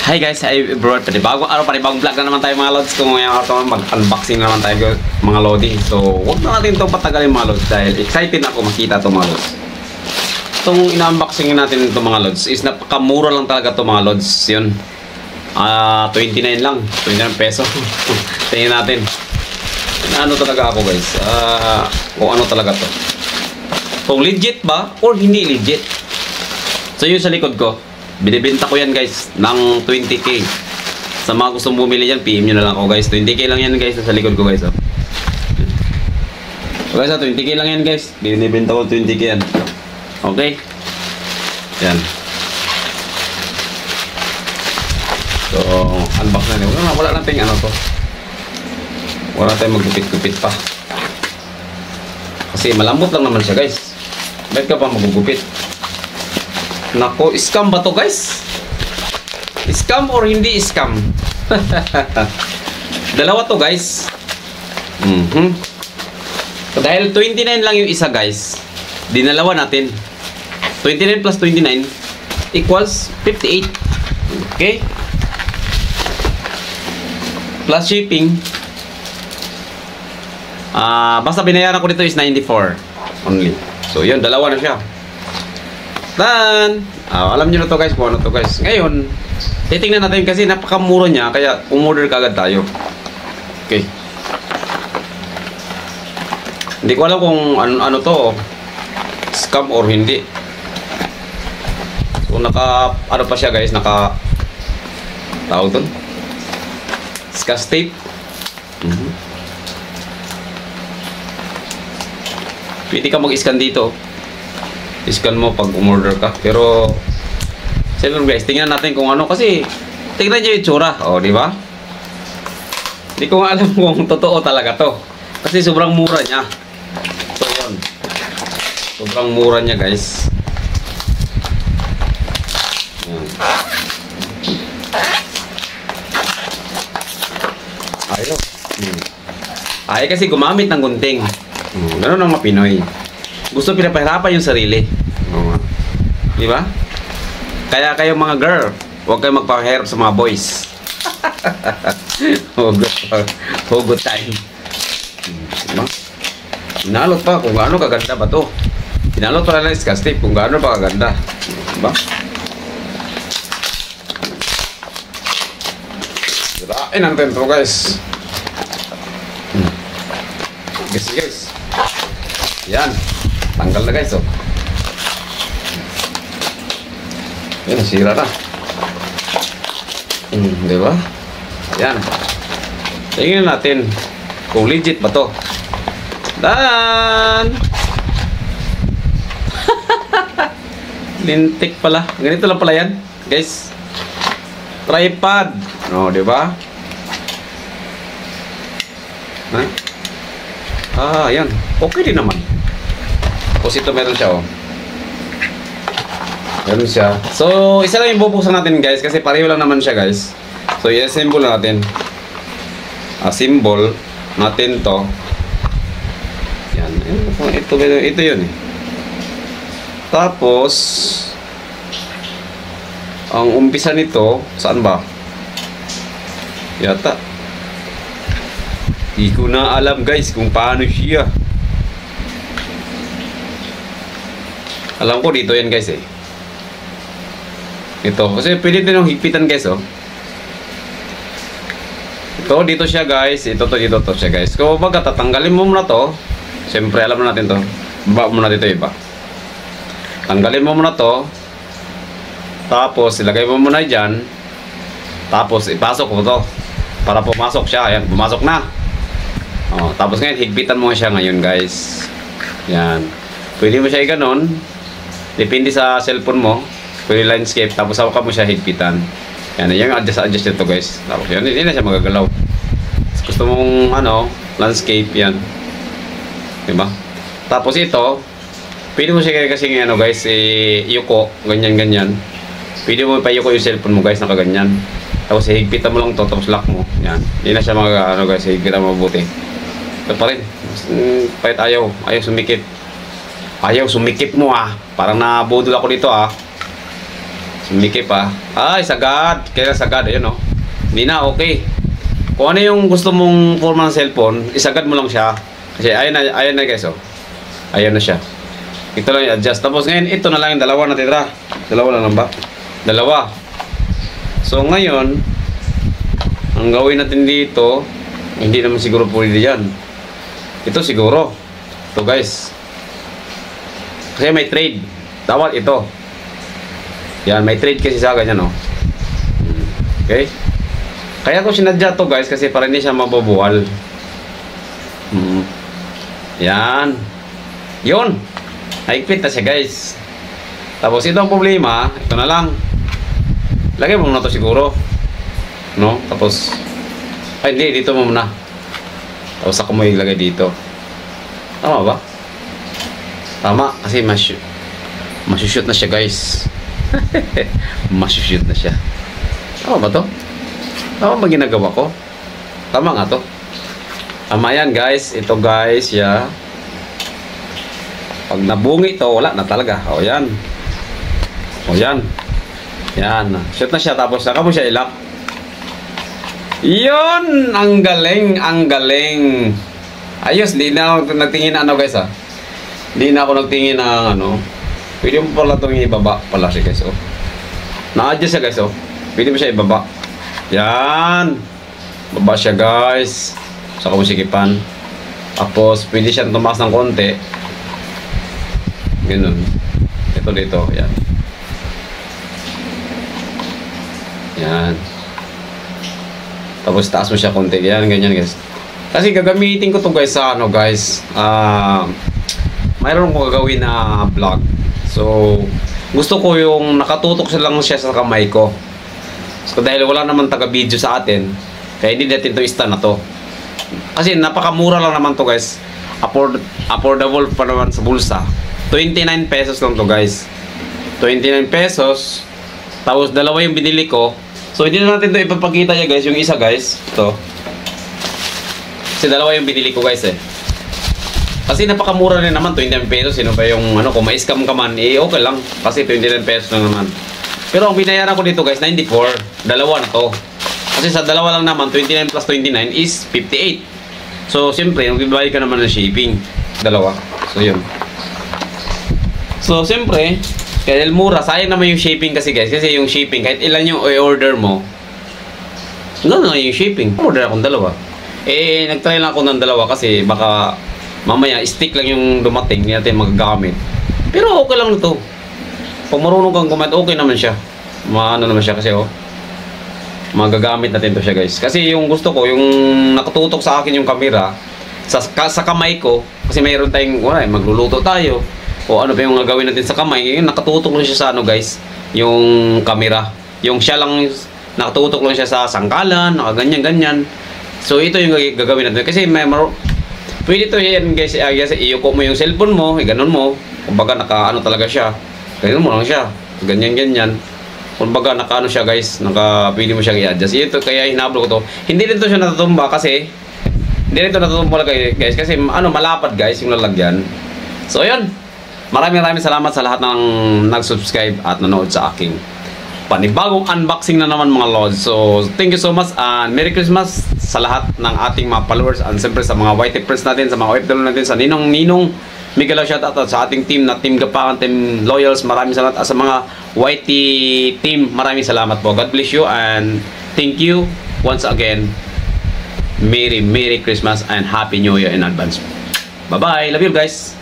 Hi guys, bro, panibagong araw, panibagong vlog na naman tayo mga lods. Kung ngayon ako mag-unboxing naman tayo mga lodi. So, huwag na natin itong patagalin mga lods dahil excited ako makita ito mga lods. Itong ina-unboxing natin ito mga lods is napakamura lang talaga ito mga lods. Yun, 29 lang, 29 peso. Tingnan natin. Ano talaga ako guys, kung ano talaga to. Kung legit ba or hindi legit. So yun sa likod ko, binibenta ko yan guys ng 20k. Sa mga gustong bumili yan, PM nyo na lang ako guys. 20k lang yan guys sa likod ko guys. So guys, 20k lang yan guys. Binibenta ko 20k yan. Okay. Yan. So unbox na rin. Wala natin ano to. Wala tayong magupit-gupit pa. Kasi malambot lang naman siya guys. Bakit ka pa magugupit? Nako, scam ba to guys? Scam or hindi scam? Dalawa to guys. So, dahil 29 lang yung isa guys, dinalawa natin. 29 plus 29 equals 58. Okay? Plus shipping. Basta binayaran ko dito is 94 only. So yun, dalawa na siya. Dan, alam nyo na to guys kung ano to guys. Ngayon, titingnan natin kasi napakamura niya, kaya umorder kagad tayo. Okay. Hindi ko alam kung ano to, scam or hindi. So ano pa siya guys, tawag doon, scotch tape. Pwede ka mag-scan dito. I-scan mo pag umorder ka. Pero siyempre guys, tingnan natin kung ano. Kasi tingnan nyo yung itsura. O, di ba? Hindi ko nga alam kung totoo talaga to. Kasi sobrang mura niya. So yun, sobrang mura niya guys. Yan. Ayaw. Ay kasi gumamit ng gunting. Ganun ang mga Pinoy. Gusto pinapahirapan yung sarili. Di ba? Kaya kayo mga girl, huwag kayo magpahirap sa mga boys. Hugot time. Diba? Pinalot pa kung gaano kaganda ba to. Pinalot pa lang scotch tape kung gaano pa kaganda. Diba? Sirain ang tempo guys. Guys. Yan. Tanggal na guys, oh. Yan, sira na. Di ba? Yan. Tingnan natin kung legit ba to. Dan! Lintik pala. Ganito lang pala yan, guys. Tripod. No, di ba? Yan. Okay din naman. Tapos ito meron siya, oh. Meron siya. So, isa lang yung bubuksan natin, guys. Kasi pareho lang naman siya, guys. So, i-assemble natin. Symbol natin to. Yan. Ito yun, eh. Tapos, ang umpisa nito, saan ba? Yata. Di ko na alam, guys, kung paano siya. Alam ko dito yan guys eh. Ito. Kasi pwede din yung higpitan guys oh. Ito dito siya guys. Ito to dito to siya guys. Kung baga tatanggalin mo muna to. Siyempre alam na natin to. Baba muna dito iba. Tanggalin mo muna to. Tapos ilagay mo muna dyan. Tapos ipasok mo to. Para pumasok siya. Ayan. Pumasok na. Tapos ngayon higpitan mo siya ngayon guys. Yan. Pwede mo siya i-ganon. Depende sa cellphone mo. Pwede landscape. Tapos hawakan mo siya higpitan. Yan. Yung adjust nito guys. Tapos yan. Hindi na siya magagalaw. Gusto mong landscape. Yan. Diba? Tapos ito. Pwede mo siya kasi guys. Yuko. Ganyan. Pwede mo pa yuko yung cellphone mo guys. Nakaganyan. Tapos higpitan mo lang to. Tapos lock mo. Yan. Hindi na siya guys. Higpitan mo mabuti. Ito pa rin. Kahit ayaw sumikip. Ayaw sumikip mo ah. Parang nabudol ako dito ah. Sumikip pa. Ay, sagad. Kaya sagad. Ayun, oh. Hindi na, okay. Kung ano yung gusto mong forma ng cellphone, isagad mo lang siya. Kasi ayan na guys, oh. Ayan na siya. Ito lang i-adjust. Tapos ngayon, ito na lang yung dalawa na tira. Dalawa na lang ba? Dalawa. So ngayon, ang gawin natin dito, hindi naman siguro pwede yan. Ito siguro. Ito guys. Kasi may trade. Dapat ito. Yan, may trade kasi sa ganyan, no? Okay? Kaya ko sinadya to guys kasi para hindi siya mabubuwal. Yan. Yun. Higpit na siya guys. Tapos ito ang problema. Ito na lang. Lagay mo muna to siguro. No? Tapos ay hindi, dito mo muna. Tapos ako mo ilagay dito. Tama ba? Tama. Kasi masushoot na siya guys. Masushoot na siya. Tama ba to? Tama ba ginagawa ko? Tama nga to. Tama yan guys. Ito guys, yeah. Pag nabungi ito, wala na talaga. O yan. O yan. Yan. Shoot na siya. Tapos saka mo siya ilak. Yun! Ang galing. Ang galing. Ayos. Di na ako nagtingin na ano guys ha. Di na ako nagtingin na ano. Pwede mo pala itong ibaba pala siya guys. Oh. Na-adjust siya guys. Oh. Pwede mo siya ibaba. Yan. Baba siya guys. Saka mo sikipan. Tapos pwede siya tumakas ng konti. Ganun. Ito dito. Yan. Yan. Tapos taas mo siya konti. Yan. Ganyan guys. Kasi gagamitin ko to guys sa ano guys. Mayroon ko gagawin na vlog. So gusto ko yung nakatutok lang siya sa kamay ko. So dahil wala naman taga-video sa atin, kaya hindi natin to stand na to. Kasi napakamura lang naman to guys. Affordable pa naman sa bulsa. 29 pesos lang to guys. 29 pesos. Tapos dalawa yung binili ko. So hindi na natin to ipapakita niya guys. Yung isa guys, ito. Kasi dalawa yung binili ko guys eh. Kasi napakamura rin naman, 29 pesos. Sino ba yung ano, kung ma-scam ka man, eh okay lang. Kasi 29 pesos lang naman. Pero ang binayaran ko dito guys, 94. Dalawa na to. Kasi sa dalawa lang naman, 29 plus 29 is 58. So siyempre, magbibayad ka naman ng shipping. Dalawa. So yun. So siyempre, kaya mura. Sayang naman yung shipping kasi guys. Kasi yung shipping, kahit ilan yung i-order mo, gano'n lang yung shipping. Order akong dalawa. Eh, nag-try lang ako ng dalawa kasi baka mamaya, stick lang yung dumating, hindi natin magagamit. Pero okay lang ito. Pag marunong kang gumamit, okay naman siya. Maano naman siya kasi oh. Magagamit natin to siya guys. Kasi yung gusto ko, yung nakatutok sa akin yung camera sa kamay ko. Kasi mayroon tayong, magluluto tayo. O ano pa yung gagawin natin sa kamay. Yung nakatutok lang siya sa ano guys. Yung camera. Yung siya lang, nakatutok lang siya sa sangkalan, nakaganyan-ganyan. So ito yung gagawin natin. Kasi pwede to yan guys, iyuko mo yung cellphone mo, ganon mo. Kumbaga naka-ano talaga siya. Ganyan mo lang siya. Ganyan-ganyan. Kumbaga naka-ano siya guys, pwede mo siyang i-adjust. Ito kaya hinablo ko to. Hindi rin to siya natutumba kasi hindi rin to natutumba guys kasi ano, malapad guys yung lalagyan. So ayun. Maraming salamat sa lahat ng nag-subscribe at nanood sa aking panibagong unboxing na naman mga lords. So thank you so much and Merry Christmas sa lahat ng ating mga followers and siyempre sa mga white friends natin, sa mga OFW natin, sa Ninong Miguel shoutout at sa ating team na Team Gapangan, Team Loyals, maraming salamat at sa mga whitey team, maraming salamat po. God bless you and thank you once again. Merry Christmas and Happy New Year in advance. Bye bye, love you guys.